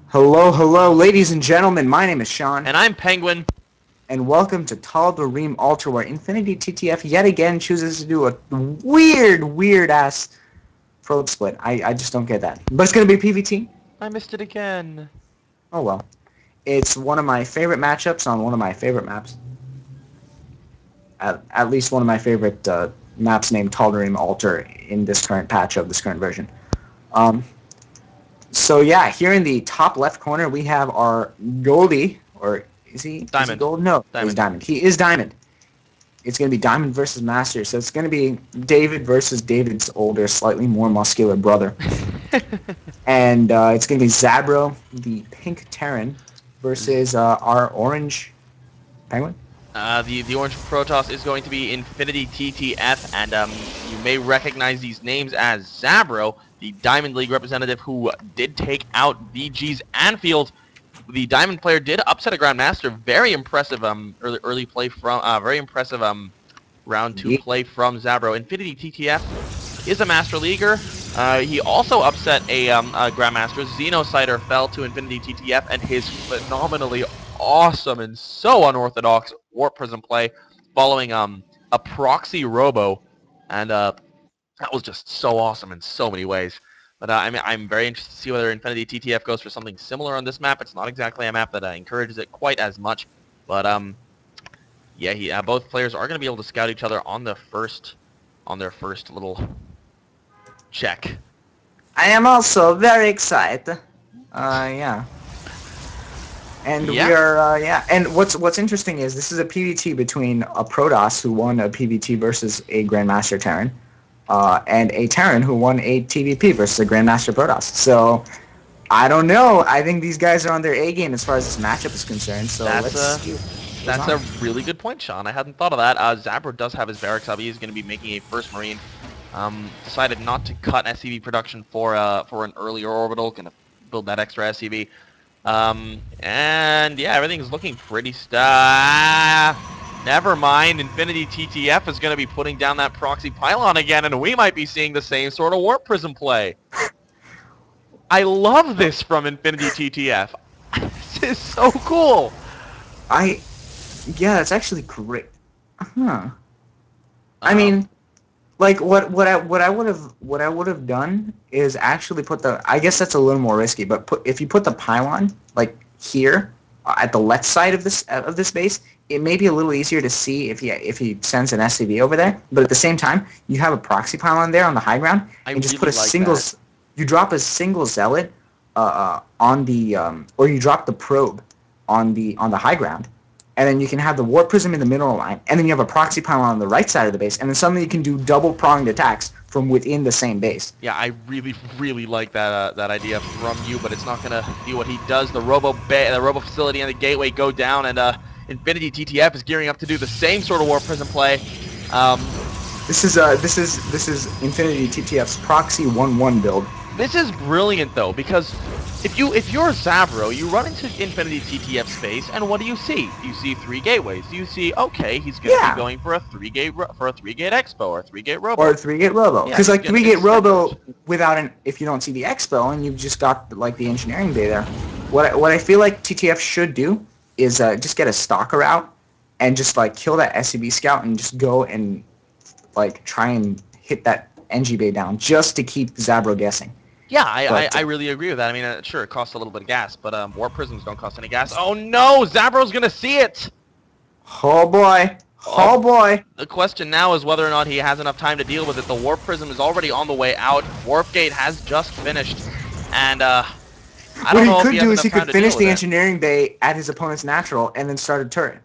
Hello, hello, ladies and gentlemen. My name is Sean, And I'm Penguin. and welcome to Tal'Darim Ultra, where InfinityTTF yet again chooses to do a weird-ass probe split. I just don't get that. But it's going to be PvT. I missed it again. Oh well. It's one of my favorite matchups on one of my favorite maps. At least one of my favorite maps named Tal'Darim Ultra in this current patch of this current version. So yeah, here in the top left corner we have our Goldie, or is he Diamond. gold? No, he's Diamond. He is Diamond. It's going to be Diamond versus Master, so it's going to be David versus David's older, slightly more muscular brother. And it's going to be Zabro, the pink Terran, versus our orange Penguin. The orange Protoss is going to be InfinityTTF, and you may recognize these names as Zabro, the Diamond League representative who did take out VG's Anfield. The Diamond player did upset a Grandmaster. Very impressive early play from round 2 play from Zabro. InfinityTTF is a Master Leaguer. He also upset a Grandmaster. Xenocider fell to InfinityTTF, and his phenomenally awesome and so unorthodox Warp Prism play following a proxy robo, and that was just so awesome in so many ways. But I'm very interested to see whether InfinityTTF goes for something similar on this map. It's not exactly a map that encourages it quite as much, but yeah, both players are going to be able to scout each other on their first little check. I am also very excited. Yeah. And we are, and what's interesting is this is a PvT between a Protoss who won a PvT versus a Grandmaster Terran, and a Terran who won a TVP versus a Grandmaster Protoss. So, I don't know. I think these guys are on their A game as far as this matchup is concerned. So let's see. That's a really good point, Sean. I hadn't thought of that. Zabro does have his Barracks up. He's going to be making a first Marine. Decided not to cut SCV production for an earlier orbital. Going to build that extra SCV. And yeah, everything's looking pretty never mind. InfinityTTF is going to be putting down that proxy pylon again, and we might be seeing the same sort of Warp Prism play. I love this from InfinityTTF. This is so cool. Yeah, it's actually great. Huh. I mean, like what I would have done is actually put the. I guess that's a little more risky, but if you put the pylon like here at the left side of this base, it may be a little easier to see if he sends an SCV over there. But at the same time, you have a proxy pylon there on the high ground, and just put a single. You drop a single zealot on the or you drop the probe on the high ground. And then you can have the Warp Prism in the middle line, and then you have a proxy pylon on the right side of the base, and then suddenly you can do double-pronged attacks from within the same base. Yeah, I really like that idea from you, but it's not gonna be what he does. The Robo facility and the gateway go down, and InfinityTTF is gearing up to do the same sort of Warp Prism play. This is InfinityTTF's proxy 1-1 build. This is brilliant though, because if you're Zabro, you run into InfinityTTF space, and what do you see? You see 3 gateways. You see, okay, he's gonna be going for a 3-gate expo or a 3-gate robo. Or a 3-gate robo, because like 3-gate robo without if you don't see the expo and you've just got like the engineering bay there. What I feel like TTF should do is just get a stalker out and just like kill that SCB scout and just go and like try and hit that NG bay down just to keep Zabro guessing. Yeah, I really agree with that. I mean, sure, it costs a little bit of gas, but Warp Prisms don't cost any gas. Oh no, Zabro's gonna see it! Oh boy. Oh boy. The question now is whether or not he has enough time to deal with it. The Warp Prism is already on the way out. Warp Gate has just finished, and I don't know if he has enough time to deal with it. What he could do is he could finish the engineering bay at his opponent's natural and then start a turret.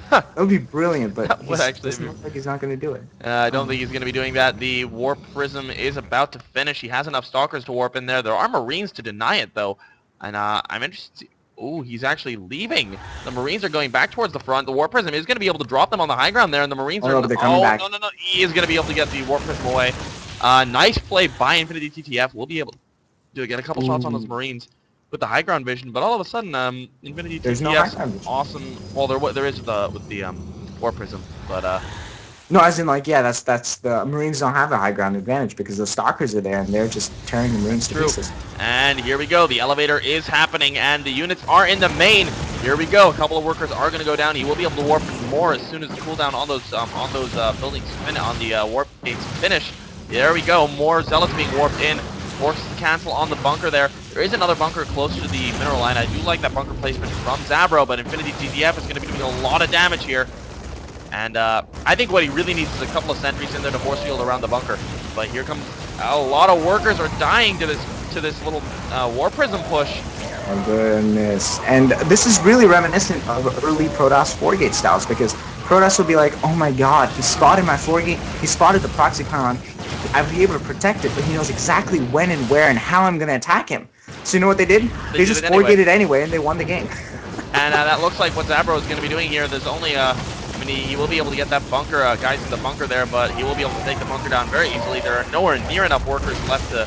That would be brilliant, but it doesn't look like he's not going to do it. I don't think he's going to be doing that. The Warp Prism is about to finish. He has enough Stalkers to warp in there. There are Marines to deny it, though. And I'm interested. Ooh, he's actually leaving. The Marines are going back towards the front. The Warp Prism is going to be able to drop them on the high ground there, and the Marines are... they're coming back. No. He is going to be able to get the Warp Prism away. Nice play by InfinityTTF. We'll be able to get a couple shots on those Marines with the high ground vision, but all of a sudden, InfinityTTF, no awesome. Well, there is with the Warp Prism, but No, as in like, yeah, that's the Marines don't have a high ground advantage because the Stalkers are there and they're just tearing the Marines to True. pieces. And here we go. The elevator is happening, and the units are in the main. Here we go. A couple of workers are going to go down. He will be able to warp more as soon as the cooldown on those buildings on the warp gates finish. There we go. More zealots being warped in. Forces to cancel on the bunker there. There is another bunker closer to the mineral line. I do like that bunker placement from Zabro, but InfinityTTF is going to be doing a lot of damage here. And I think what he really needs is a couple of sentries in there to force field around the bunker. But here comes a lot of workers are dying to this little war prism push. Oh goodness. And this is really reminiscent of early Protoss 4-gate styles because Protoss would be like, oh my god, he spotted my 4-gate, he spotted the proxy pylon, I'd be able to protect it, but he knows exactly when and where and how I'm going to attack him. So you know what they did? They just 4-gated anyway and they won the game. And that looks like what Zabro is going to be doing here. There's only, I mean, he will be able to get that bunker, guys in the bunker there, but he will be able to take the bunker down very easily. There are nowhere near enough workers left to...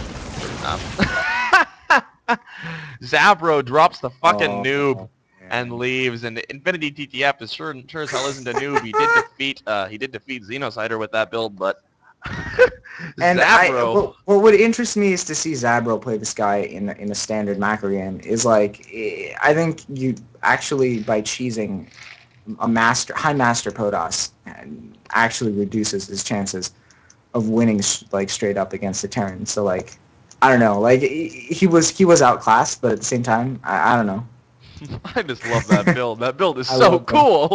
Zabro drops the fucking noob and leaves, and InfinityTTF is sure as hell isn't a noob. He did defeat Xenocider with that build, but and Zabro. What would interest me is to see Zabro play this guy in a standard macro game. Is like, I think you actually by cheesing a high master Protoss actually reduces his chances of winning like straight up against the Terran. So like, I don't know, like he was outclassed, but at the same time, I don't know. I just love that build. That build is so cool.